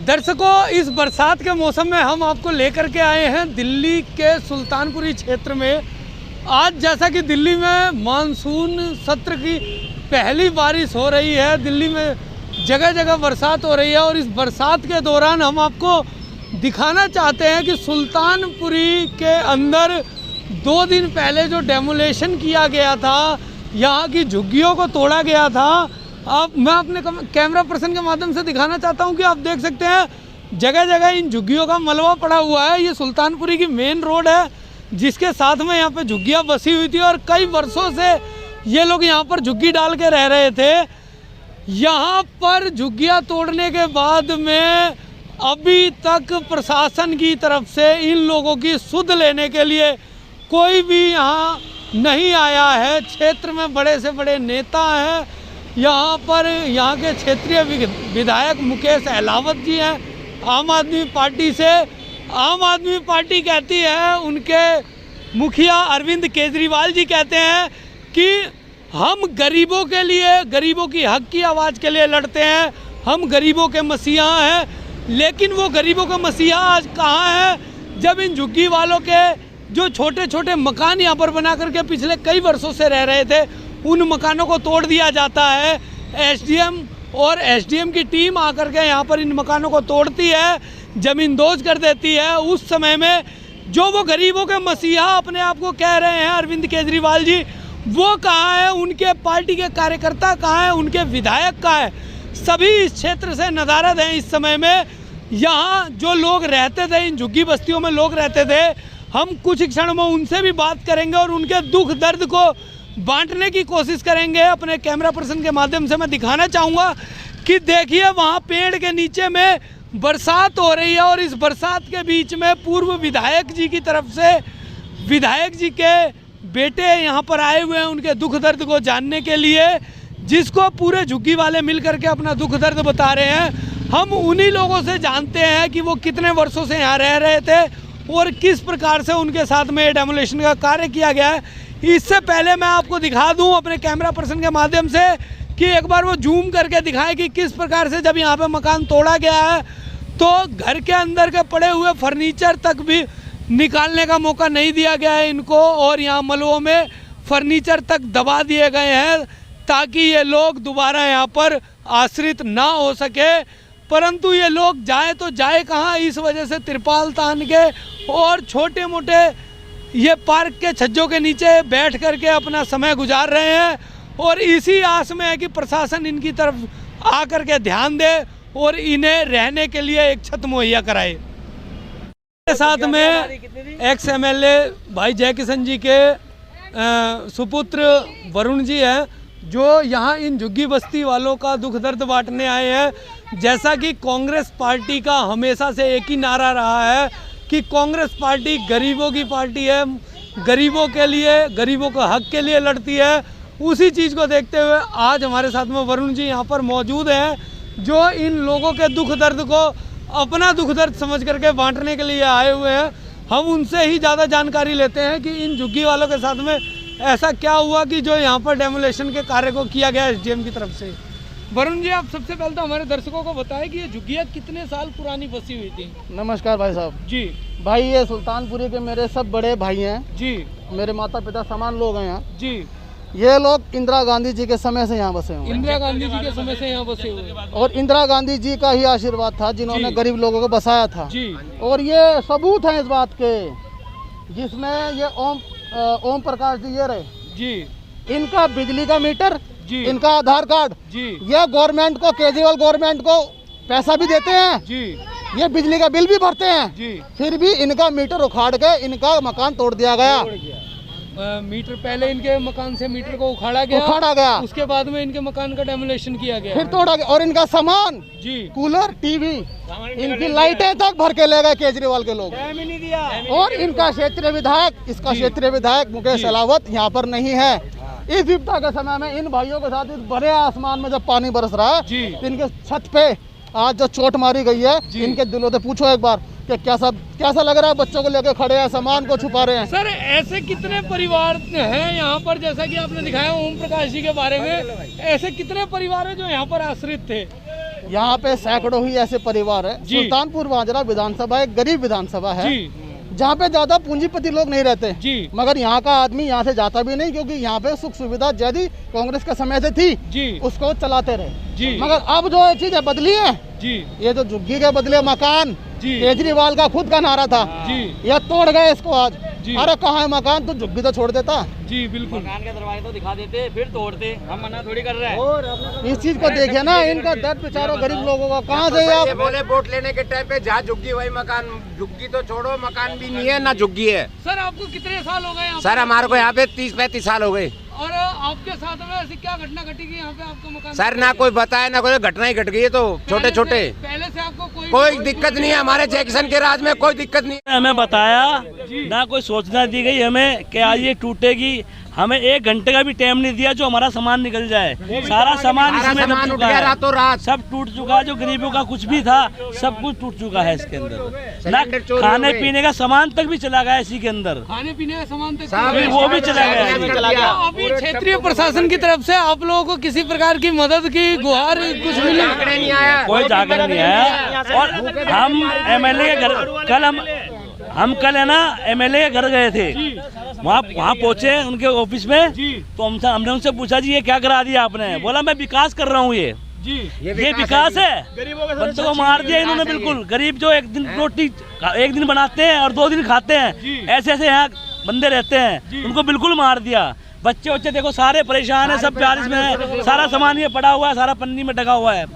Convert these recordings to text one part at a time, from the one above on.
दर्शकों, इस बरसात के मौसम में हम आपको लेकर के आए हैं दिल्ली के सुल्तानपुरी क्षेत्र में। आज जैसा कि दिल्ली में मानसून सत्र की पहली बारिश हो रही है, दिल्ली में जगह जगह बरसात हो रही है और इस बरसात के दौरान हम आपको दिखाना चाहते हैं कि सुल्तानपुरी के अंदर 2 दिन पहले जो डेमोलेशन किया गया था, यहाँ की झुग्गियों को तोड़ा गया था। अब मैं अपने कैमरा पर्सन के माध्यम से दिखाना चाहता हूँ कि आप देख सकते हैं जगह जगह इन झुग्गियों का मलबा पड़ा हुआ है। ये सुल्तानपुरी की मेन रोड है जिसके साथ में यहाँ पे झुग्गियाँ बसी हुई थी और कई वर्षों से ये लोग यहाँ पर झुग्गी डाल के रह रहे थे। यहाँ पर झुग्गियाँ तोड़ने के बाद में अभी तक प्रशासन की तरफ से इन लोगों की सुध लेने के लिए कोई भी यहाँ नहीं आया है। क्षेत्र में बड़े से बड़े नेता हैं यहाँ पर, यहाँ के क्षेत्रीय विधायक मुकेश अहलावत जी हैं आम आदमी पार्टी से। आम आदमी पार्टी कहती है, उनके मुखिया अरविंद केजरीवाल जी कहते हैं कि हम गरीबों के लिए, गरीबों की हक की आवाज़ के लिए लड़ते हैं, हम गरीबों के मसीहा हैं। लेकिन वो गरीबों का मसीहा आज कहाँ है जब इन झुग्गी वालों के जो छोटे छोटे मकान यहाँ पर बना करके पिछले कई वर्षों से रह रहे थे, उन मकानों को तोड़ दिया जाता है। एसडीएम और एसडीएम की टीम आकर के यहाँ पर इन मकानों को तोड़ती है, ज़मींदोज कर देती है। उस समय में जो वो गरीबों के मसीहा अपने आप को कह रहे हैं अरविंद केजरीवाल जी, वो कहाँ है? उनके पार्टी के कार्यकर्ता कहाँ हैं? उनके विधायक कहाँ हैं? सभी इस क्षेत्र से नदारद हैं इस समय में। यहाँ जो लोग रहते थे, इन झुग्गी बस्तियों में लोग रहते थे, हम कुछ क्षण में उनसे भी बात करेंगे और उनके दुख दर्द को बांटने की कोशिश करेंगे। अपने कैमरा पर्सन के माध्यम से मैं दिखाना चाहूँगा कि देखिए वहाँ पेड़ के नीचे में बरसात हो रही है और इस बरसात के बीच में पूर्व विधायक जी की तरफ से विधायक जी के बेटे यहाँ पर आए हुए हैं उनके दुख दर्द को जानने के लिए, जिसको पूरे झुग्गी वाले मिल करके अपना दुख दर्द बता रहे हैं। हम उन्हीं लोगों से जानते हैं कि वो कितने वर्षों से यहाँ रह रहे थे और किस प्रकार से उनके साथ में डेमोलिशन का कार्य किया गया है। इससे पहले मैं आपको दिखा दूं अपने कैमरा पर्सन के माध्यम से कि एक बार वो जूम करके दिखाएं कि किस प्रकार से जब यहाँ पे मकान तोड़ा गया है तो घर के अंदर के पड़े हुए फर्नीचर तक भी निकालने का मौका नहीं दिया गया है इनको, और यहाँ मलबों में फर्नीचर तक दबा दिए गए हैं ताकि ये लोग दोबारा यहाँ पर आश्रित ना हो सके। परंतु ये लोग जाए तो जाए कहाँ, इस वजह से तिरपाल तान के और छोटे मोटे ये पार्क के छज्जों के नीचे बैठ करके अपना समय गुजार रहे हैं और इसी आस में है कि प्रशासन इनकी तरफ आकर के ध्यान दे और इन्हें रहने के लिए एक छत मुहैया कराए। के साथ में एक्स MLA भाई जय किशन जी के सुपुत्र वरुण जी हैं जो यहाँ इन झुग्गी बस्ती वालों का दुख दर्द बांटने आए हैं। जैसा कि कांग्रेस पार्टी का हमेशा से एक ही नारा रहा है कि कांग्रेस पार्टी गरीबों की पार्टी है, गरीबों के लिए, गरीबों के हक के लिए लड़ती है। उसी चीज़ को देखते हुए आज हमारे साथ में वरुण जी यहाँ पर मौजूद हैं जो इन लोगों के दुख दर्द को अपना दुख दर्द समझ करके बांटने के लिए आए हुए हैं। हम उनसे ही ज़्यादा जानकारी लेते हैं कि इन झुग्गी वालों के साथ में ऐसा क्या हुआ कि जो यहाँ पर डेमोलेशन के कार्य को किया गया SDM की तरफ से। वरुण जी, आप सबसे पहले तो हमारे दर्शकों को बताएं कि ये झुग्गियाँ कितने साल पुरानी बसी हुई थी। नमस्कार भाई साहब जी। भाई ये सुल्तानपुरी के मेरे सब बड़े भाई हैं जी, मेरे माता पिता समान लोग हैं यहाँ जी। ये लोग इंदिरा गांधी जी के समय से यहाँ बसे हुए हैं। इंदिरा गांधी जी के समय से यहाँ बसे हुए और इंदिरा गांधी जी का ही आशीर्वाद था जिन्होंने जी। गरीब लोगों को बसाया था जी। और ये सबूत है इस बात के जिसमें ये ओम प्रकाश जी ये रहे जी, इनका बिजली का मीटर जी, इनका आधार कार्ड जी, ये गवर्नमेंट को, केजरीवाल गवर्नमेंट को पैसा भी देते हैं जी, ये बिजली का बिल भी भरते हैं जी। फिर भी इनका मीटर उखाड़ के इनका मकान तोड़ दिया गया। मीटर पहले इनके मकान से मीटर को उखाड़ा गया, उसके बाद में इनके मकान का डेमोलेशन किया गया, फिर तोड़ा गया और इनका सामान जी, कूलर, टीवी, इनकी लाइटें तक भर के ले गए केजरीवाल के लोग। नहीं दिया। और इनका क्षेत्रीय विधायक, इसका क्षेत्रीय विधायक मुकेश अहलावत यहाँ पर नहीं है। इस विपदा के समय में इन भाइयों के साथ इस बड़े आसमान में जब पानी बरस रहा है तो इनके छत पे आज जो चोट मारी गई है इनके दिलों से पूछो एक बार कि कैसा लग रहा है। बच्चों को लेकर खड़े हैं, सामान को छुपा रहे हैं। सर, ऐसे कितने परिवार हैं यहाँ पर, जैसा कि आपने दिखाया ओम प्रकाश जी के बारे में, ऐसे कितने परिवार हैं जो यहाँ पर आश्रित थे? यहाँ पे सैकड़ों ही ऐसे परिवार है। सुल्तानपुर माजरा विधानसभा एक गरीब विधानसभा है जहाँ पे ज्यादा पूंजीपति लोग नहीं रहते जी। मगर यहाँ का आदमी यहाँ से जाता भी नहीं क्योंकि यहाँ पे सुख सुविधा यदि कांग्रेस के समय से थी जी, उसको चलाते रहे जी। मगर अब जो चीजें बदली है जी, ये जो झुग्गी के बदले मकान केजरीवाल का खुद का नारा था जी, ये तोड़ गए इसको आज। अरे कहाँ है मकान, तो झुग्गी तो छोड़ देता जी। बिल्कुल, मकान के दरवाजे तो दिखा देते फिर तोड़ते, हम मना थोड़ी कर रहे हैं। इस चीज को देखिए ना, इनका दर्द बेचारों गरीब लोगों का। कहाँ से आप बोले वोट लेने के टाइम पे जहाँ झुग्गी वही मकान, झुग्गी तो छोड़ो, मकान भी नहीं है ना झुग्गी है। सर, आपको कितने साल हो गए? सर, हमारे को यहाँ पे 30-35 साल हो गए। और आपके साथ में ऐसी क्या घटना घटी कि यहाँ पे आपका मकान? सर, ना कोई बताया ना कोई घटना ही घट गई है। तो छोटे छोटे पहले से आपको कोई दिक्कत नहीं है। हमारे जय किशन के राज में कोई दिक्कत नहीं है। हमें बताया ना, कोई सूचना दी गई हमें कि आज ये टूटेगी। हमें 1 घंटे का भी टाइम नहीं दिया जो हमारा सामान निकल जाए। सारा सामान इसमें दब चुका है, रातों रात सब टूट चुका है। जो गरीबों का कुछ भी था सब कुछ टूट चुका है इसके अंदर। ना खाने पीने का सामान तक भी चला गया इसी के अंदर। खाने पीने का सामान तक वो भी चला गया। अभी क्षेत्रीय प्रशासन की तरफ से आप लोगों को किसी प्रकार की मदद की गुहार कुछ मिली? नहीं आया, कोई जाकर नहीं आया। और हम MLA के घर हम कल है ना MLA के घर गए थे, वहाँ पहुँचे उनके ऑफिस में तो हमने उनसे पूछा जी ये क्या करा दिया आपने? बोला मैं विकास कर रहा हूँ। ये विकास है। बच्चों को मार दिया इन्होंने। बिल्कुल गरीब जो एक दिन रोटी एक दिन बनाते हैं और 2 दिन खाते हैं, ऐसे ऐसे यहाँ बंदे रहते हैं, उनको बिल्कुल मार दिया। बच्चे देखो सारे परेशान है, सब बारिश में है, सारा सामान ये पड़ा हुआ है, सारा पन्नी में ढका हुआ है,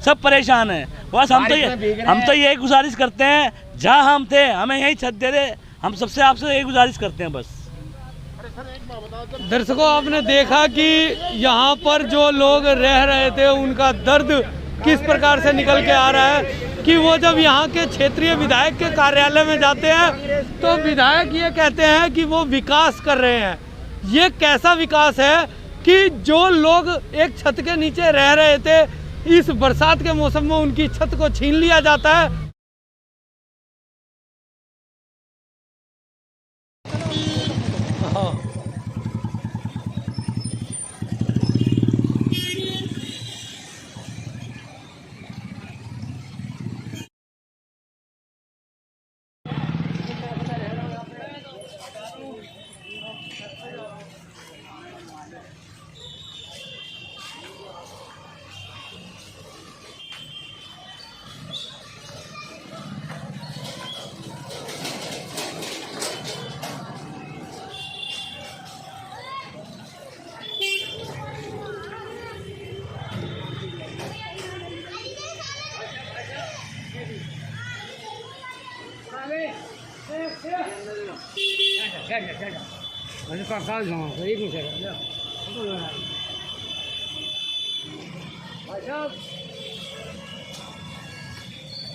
सब परेशान है। बस हम तो यही गुजारिश करते हैं, जहाँ हम थे हमें यही छत दे दे। हम सबसे आपसे यही गुजारिश करते हैं बस। दर्शकों, आपने देखा कि यहाँ पर जो लोग रह रहे थे उनका दर्द किस प्रकार से निकल के आ रहा है कि वो जब यहाँ के क्षेत्रीय विधायक के कार्यालय में जाते हैं तो विधायक ये कहते हैं कि वो विकास कर रहे हैं। ये कैसा विकास है कि जो लोग एक छत के नीचे रह रहे थे, इस बरसात के मौसम में उनकी छत को छीन लिया जाता है।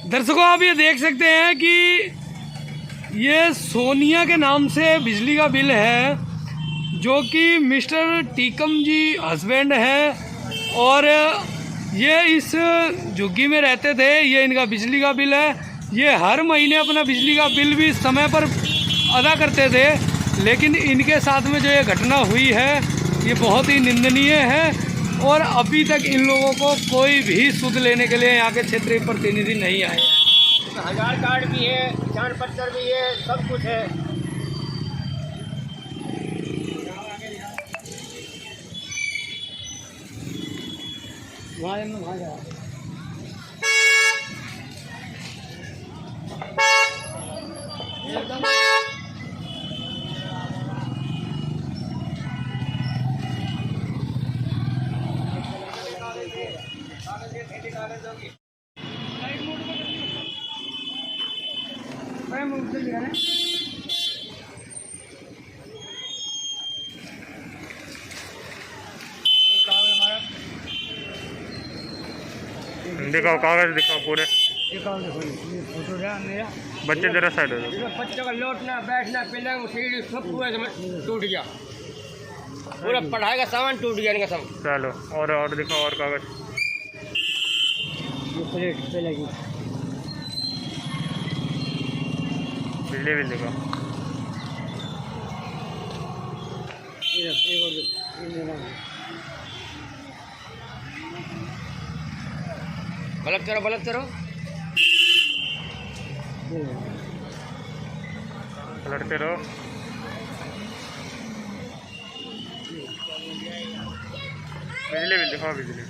दर्शकों, आप ये देख सकते हैं कि ये सोनिया के नाम से बिजली का बिल है, जो कि मिस्टर टीकम जी हस्बैंड है और ये इस झुग्गी में रहते थे। ये इनका बिजली का बिल है। ये हर महीने अपना बिजली का बिल भी समय पर अदा करते थे, लेकिन इनके साथ में जो ये घटना हुई है ये बहुत ही निंदनीय है और अभी तक इन लोगों को कोई भी सुध लेने के लिए यहाँ के क्षेत्रीय प्रतिनिधि नहीं आए। आधार कार्ड भी है, पहचान पत्र भी है, सब कुछ है। दिखाओ कागज, दिखाओ पूरे। फोटो मेरा बच्चे जरा साइड हो जाओ। बच्चों का लौटना बैठना पलंग सीढ़ी सब पूरा टूट गया, पूरा पढ़ाई का सामान टूट गया इनका सब। चलो और दिखाओ और कागज। प्लेट पे लगी बिजली बिल दिखाओ। बलक करो पलटते रहो। बिजली बिल दिखाओ। बिजली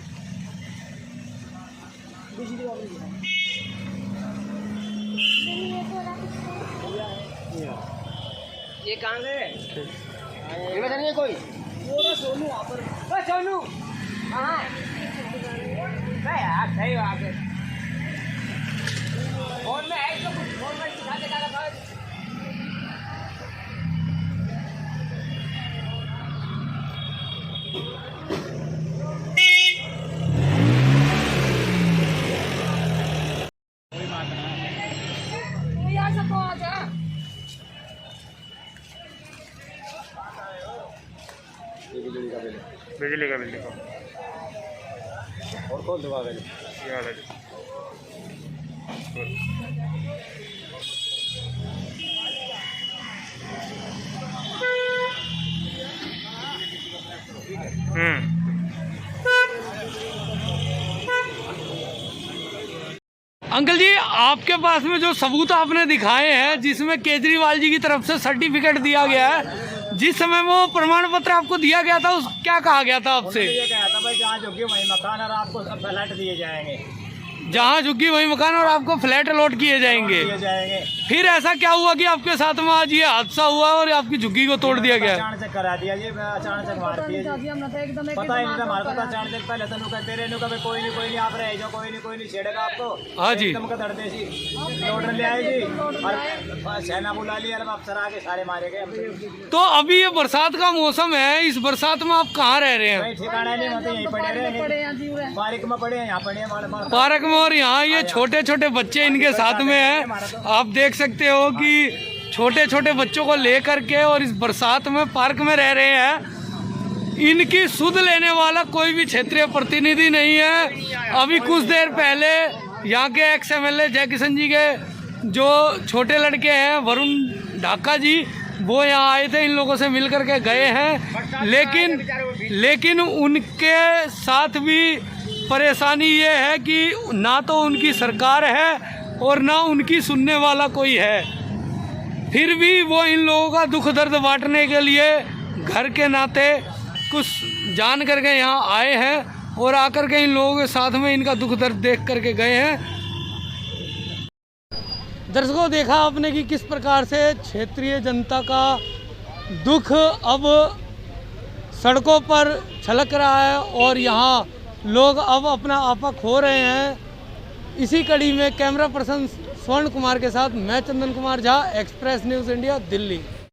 ये कहाँ गए? ये बता नहीं है कोई? सोनू वहाँ पर। सोनू हाँ यार सही बात है। फोन में है तो कुछ फोन में दिखा देगा था। बिजली का बिल दिखाओ। और कौन दबा गए? याद है। अंकल जी, आपके पास में जो सबूत आपने दिखाए हैं, जिसमें केजरीवाल जी की तरफ से सर्टिफिकेट दिया गया है, जिस समय वो प्रमाण पत्र आपको दिया गया था, उस क्या कहा गया था आपसे? ये कहा था भाई जहाँ झुग्गी वहीं मकान और आपको फ्लैट दिए जाएंगे। जहाँ झुग्गी वहीं मकान और आपको फ्लैट अलॉट किए जाएंगे। फिर ऐसा क्या हुआ कि आपके साथ में आज ये हादसा हुआ और आपकी झुग्गी को तोड़ दिया गया? अचानक करा दिया जी, अचानक मार दिया। पता ही नहीं था हमारे को, अचानक पहले तो कहते रहे कोई नहीं आप रहे जो, कोई नहीं छेड़ेगा आपको। हाँ जी, दर्दे जी लोडर ले आए जी और सेना बुला लिया, अफसर आके सारे मारे गए। तो अभी ये बरसात का मौसम है, इस बरसात में आप कहाँ रह रहे हैं? ठिकाना नहीं, मतलब यहीं पड़े रहे, पार्क में पड़े हैं, यहाँ पड़े हैं पार्क में। और यहाँ ये छोटे छोटे बच्चे इनके साथ में हैं। आप देख सकते हो कि छोटे छोटे बच्चों को लेकर के और इस बरसात में पार्क में रह रहे हैं। इनकी सुध लेने वाला कोई भी क्षेत्रीय प्रतिनिधि नहीं है। अभी कुछ देर पहले यहाँ के एक्स MLA जय किशन जी के जो छोटे लड़के हैं वरुण ढाका जी, वो यहाँ आए थे, इन लोगों से मिल करके गए हैं, लेकिन उनके साथ भी परेशानी ये है कि ना तो उनकी सरकार है और ना उनकी सुनने वाला कोई है। फिर भी वो इन लोगों का दुख दर्द बांटने के लिए घर के नाते कुछ जान करके यहाँ आए हैं और आकर के इन लोगों के साथ में इनका दुख दर्द देख करके गए हैं। दर्शकों, देखा आपने कि किस प्रकार से क्षेत्रीय जनता का दुख अब सड़कों पर छलक रहा है और यहाँ लोग अब अपना आपा खो रहे हैं। इसी कड़ी में कैमरा पर्सन स्वर्ण कुमार के साथ मैं Chandan Kumar Jha, Express News India, Delhi.